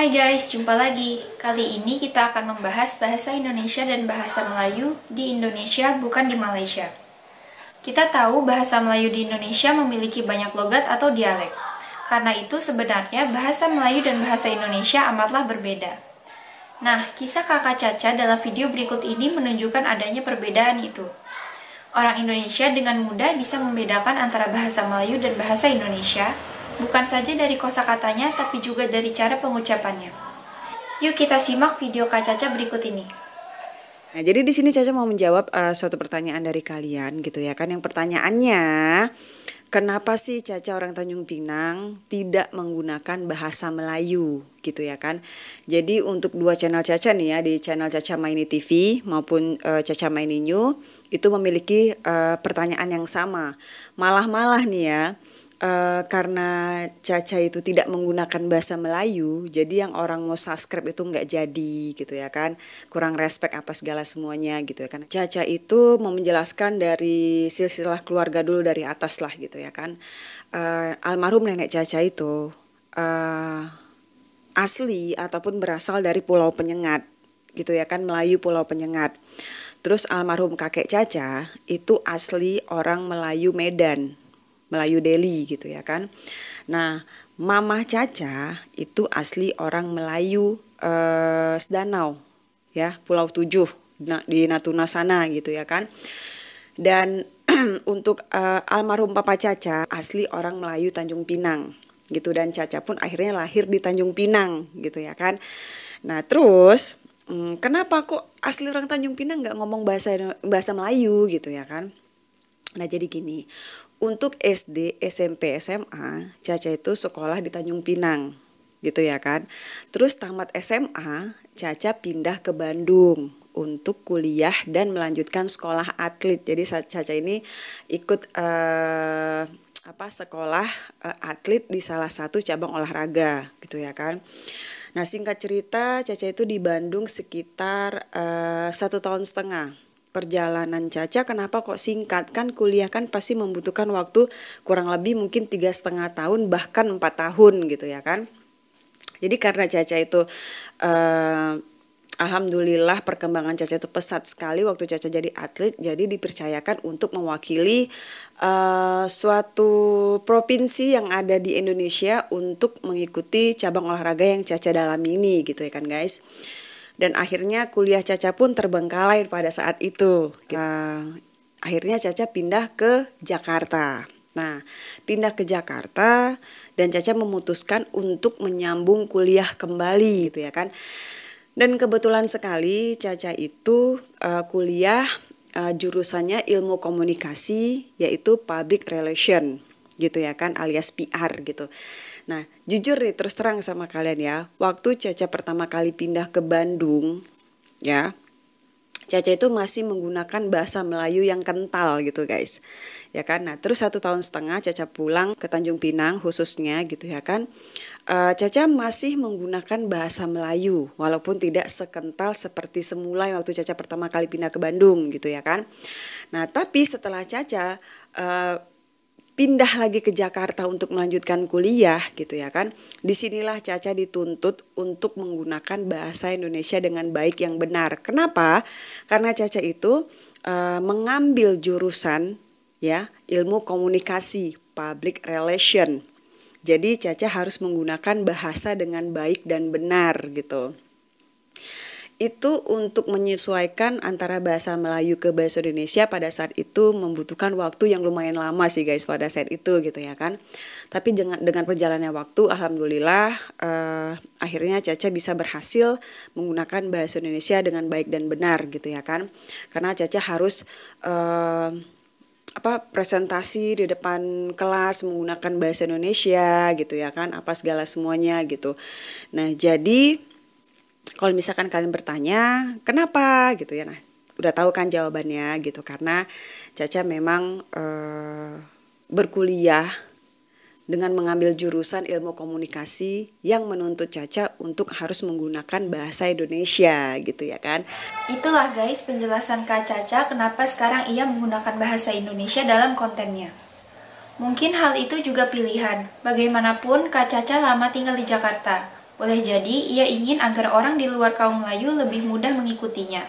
Hai guys, jumpa lagi. Kali ini kita akan membahas bahasa Indonesia dan bahasa Melayu di Indonesia, bukan di Malaysia. Kita tahu bahasa Melayu di Indonesia memiliki banyak logat atau dialek. Karena itu sebenarnya bahasa Melayu dan bahasa Indonesia amatlah berbeda. Nah, kisah kakak Caca dalam video berikut ini menunjukkan adanya perbedaan itu. Orang Indonesia dengan mudah bisa membedakan antara bahasa Melayu dan bahasa Indonesia, bukan saja dari kosakatanya, tapi juga dari cara pengucapannya. Yuk kita simak video Kak Caca berikut ini. Nah, jadi di sini Caca mau menjawab suatu pertanyaan dari kalian gitu ya kan. Yang pertanyaannya, kenapa sih Caca orang Tanjung Pinang tidak menggunakan bahasa Melayu gitu ya kan. Jadi untuk dua channel Caca nih ya, di channel Caca Maini TV maupun Caca Maini New itu memiliki pertanyaan yang sama. Malah nih ya, karena Caca itu tidak menggunakan bahasa Melayu, jadi yang orang mau subscribe itu nggak jadi gitu ya kan, kurang respect apa segala semuanya gitu ya kan. Caca itu mau menjelaskan dari silsilah keluarga dulu dari atas lah gitu ya kan. Almarhum nenek Caca itu asli ataupun berasal dari Pulau Penyengat gitu ya kan, Melayu Pulau Penyengat. Terus almarhum kakek Caca itu asli orang Melayu Medan, Melayu Delhi gitu ya kan. Nah, Mamah Caca itu asli orang Melayu Sedanau ya, Pulau 7 di Natuna sana gitu ya kan. Dan untuk almarhum Papa Caca asli orang Melayu Tanjung Pinang gitu, dan Caca pun akhirnya lahir di Tanjung Pinang gitu ya kan. Nah, terus kenapa kok asli orang Tanjung Pinang nggak ngomong bahasa Melayu gitu ya kan. Nah, jadi gini, untuk SD, SMP, SMA, Caca itu sekolah di Tanjung Pinang gitu ya kan. Terus tamat SMA, Caca pindah ke Bandung untuk kuliah dan melanjutkan sekolah atlet. Jadi Caca ini ikut sekolah atlet di salah satu cabang olahraga gitu ya kan. Nah, singkat cerita, Caca itu di Bandung sekitar 1,5 tahun. Perjalanan Caca kenapa kok singkat, kan kuliah kan pasti membutuhkan waktu kurang lebih mungkin 3,5 tahun bahkan 4 tahun gitu ya kan. Jadi karena Caca itu alhamdulillah perkembangan Caca itu pesat sekali waktu Caca jadi atlet, jadi dipercayakan untuk mewakili suatu provinsi yang ada di Indonesia untuk mengikuti cabang olahraga yang Caca dalami ini gitu ya kan guys. Dan akhirnya kuliah Caca pun terbengkalai pada saat itu. Akhirnya Caca pindah ke Jakarta. Nah, pindah ke Jakarta dan Caca memutuskan untuk menyambung kuliah kembali gitu ya kan. Dan kebetulan sekali Caca itu kuliah jurusannya ilmu komunikasi, yaitu public relation gitu ya kan, alias PR gitu. Nah, jujur nih terus terang sama kalian ya, waktu Caca pertama kali pindah ke Bandung ya, Caca itu masih menggunakan bahasa Melayu yang kental gitu guys ya kan. Nah, terus 1,5 tahun Caca pulang ke Tanjung Pinang khususnya gitu ya kan, Caca masih menggunakan bahasa Melayu walaupun tidak sekental seperti semula waktu Caca pertama kali pindah ke Bandung gitu ya kan. Nah, tapi setelah Caca pindah lagi ke Jakarta untuk melanjutkan kuliah gitu ya kan, disinilah Caca dituntut untuk menggunakan bahasa Indonesia dengan baik yang benar. Kenapa? Karena Caca itu mengambil jurusan ya ilmu komunikasi public relation. Jadi Caca harus menggunakan bahasa dengan baik dan benar gitu. Itu untuk menyesuaikan antara bahasa Melayu ke bahasa Indonesia pada saat itu membutuhkan waktu yang lumayan lama sih guys pada saat itu gitu ya kan. Tapi dengan perjalannya waktu alhamdulillah akhirnya Caca bisa berhasil menggunakan bahasa Indonesia dengan baik dan benar gitu ya kan. Karena Caca harus presentasi di depan kelas menggunakan bahasa Indonesia gitu ya kan, apa segala semuanya gitu. Nah, jadi kalau misalkan kalian bertanya kenapa gitu ya, nah udah tahu kan jawabannya gitu, karena Caca memang berkuliah dengan mengambil jurusan ilmu komunikasi yang menuntut Caca untuk harus menggunakan bahasa Indonesia gitu ya kan. Itulah guys penjelasan Kak Caca kenapa sekarang ia menggunakan bahasa Indonesia dalam kontennya. Mungkin hal itu juga pilihan, bagaimanapun Kak Caca lama tinggal di Jakarta. Boleh jadi ia ingin agar orang di luar kaum Melayu lebih mudah mengikutinya.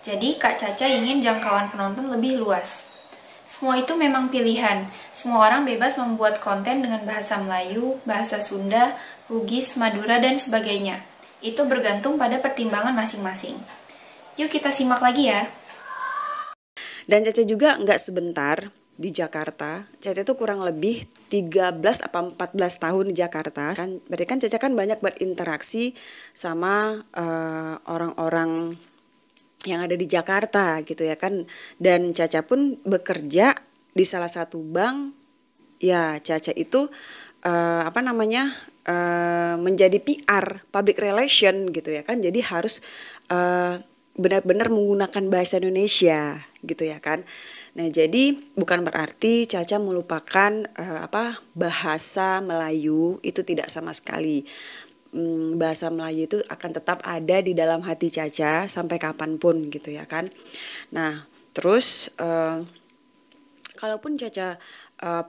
Jadi Kak Caca ingin jangkauan penonton lebih luas. Semua itu memang pilihan. Semua orang bebas membuat konten dengan bahasa Melayu, bahasa Sunda, Bugis, Madura, dan sebagainya. Itu bergantung pada pertimbangan masing-masing. Yuk kita simak lagi ya. Dan Caca juga nggak sebentar di Jakarta. Caca itu kurang lebih 13 apa 14 tahun di Jakarta. Berarti kan Caca kan banyak berinteraksi sama orang-orang yang ada di Jakarta gitu ya kan. Dan Caca pun bekerja di salah satu bank. Ya Caca itu menjadi PR, public relation gitu ya kan. Jadi harus benar-benar menggunakan bahasa Indonesia gitu ya kan. Nah, jadi bukan berarti Caca melupakan bahasa Melayu, itu tidak sama sekali. Bahasa Melayu itu akan tetap ada di dalam hati Caca sampai kapanpun gitu ya kan. Nah, terus kalaupun Caca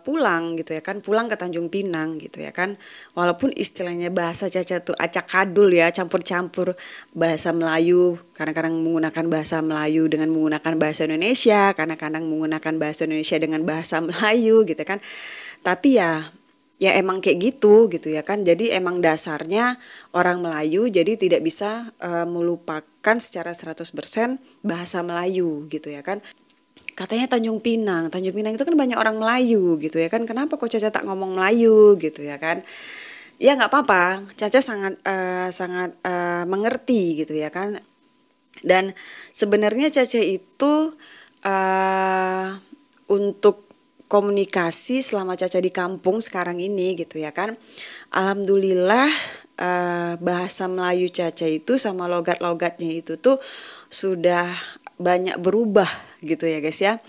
pulang gitu ya kan, pulang ke Tanjung Pinang gitu ya kan, walaupun istilahnya bahasa Caca tuh acak-adul ya, campur-campur bahasa Melayu, kadang-kadang menggunakan bahasa Melayu dengan menggunakan bahasa Indonesia, kadang-kadang menggunakan bahasa Indonesia dengan bahasa Melayu gitu kan, tapi ya emang kayak gitu ya kan. Jadi emang dasarnya orang Melayu, jadi tidak bisa melupakan secara 100% bahasa Melayu gitu ya kan. Katanya Tanjung Pinang itu kan banyak orang Melayu gitu ya kan, kenapa kok Caca tak ngomong Melayu gitu ya kan. Ya nggak apa-apa, Caca sangat mengerti gitu ya kan. Dan sebenarnya Caca itu untuk komunikasi selama Caca di kampung sekarang ini gitu ya kan, alhamdulillah bahasa Melayu Caca itu sama logat-logatnya itu tuh sudah banyak berubah gitu ya guys ya.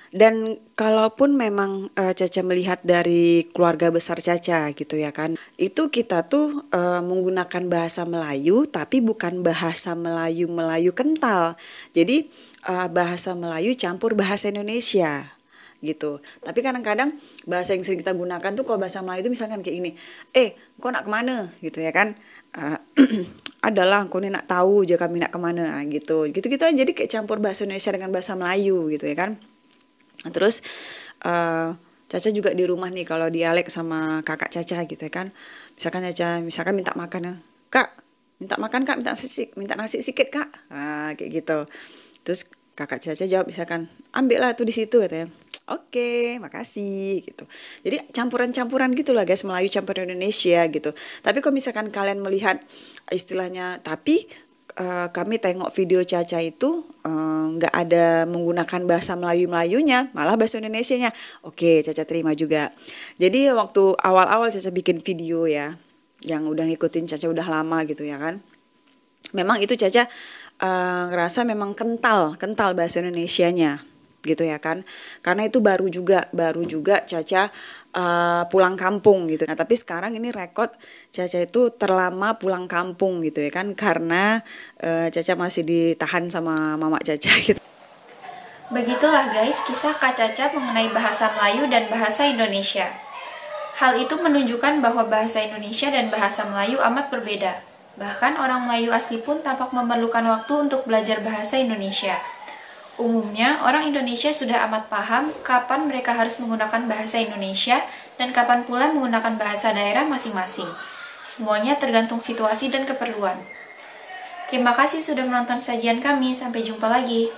Dan kalaupun memang Caca melihat dari keluarga besar Caca gitu ya kan, itu kita tuh menggunakan bahasa Melayu tapi bukan bahasa Melayu kental. Jadi bahasa Melayu campur bahasa Indonesia gitu. Tapi kadang-kadang bahasa yang sering kita gunakan tuh kalau bahasa Melayu itu misalkan kayak gini, kau nak kemana gitu ya kan, adalah kau nak tahu aja kami nak kemana gitu aja. Jadi kayak campur bahasa Indonesia dengan bahasa Melayu gitu ya kan. Terus Caca juga di rumah nih kalau dialek sama kakak Caca gitu ya kan, misalkan Caca minta makan, kak minta makan kak, minta nasi sikit kak, kayak gitu. Terus kakak Caca jawab misalkan, ambil lah tuh di situ katanya. Oke, makasih gitu. Jadi campuran-campuran gitu lah guys, Melayu campur Indonesia gitu. Tapi kalau misalkan kalian melihat istilahnya, tapi kami tengok video Caca itu nggak ada menggunakan bahasa Melayu-Melayunya, malah bahasa Indonesianya. Oke, Caca terima juga. Jadi waktu awal-awal Caca bikin video ya, yang udah ngikutin Caca udah lama gitu ya kan, memang itu Caca ngerasa memang kental bahasa Indonesianya gitu ya kan, karena itu baru juga Caca pulang kampung gitu. Nah tapi sekarang ini rekod Caca itu terlama pulang kampung gitu ya kan, karena Caca masih ditahan sama mama Caca gitu. Begitulah guys kisah Kak Caca mengenai bahasa Melayu dan bahasa Indonesia. Hal itu menunjukkan bahwa bahasa Indonesia dan bahasa Melayu amat berbeda. Bahkan orang Melayu asli pun tampak memerlukan waktu untuk belajar bahasa Indonesia. Umumnya, orang Indonesia sudah amat paham kapan mereka harus menggunakan bahasa Indonesia dan kapan pula menggunakan bahasa daerah masing-masing. Semuanya tergantung situasi dan keperluan. Terima kasih sudah menonton sajian kami, sampai jumpa lagi.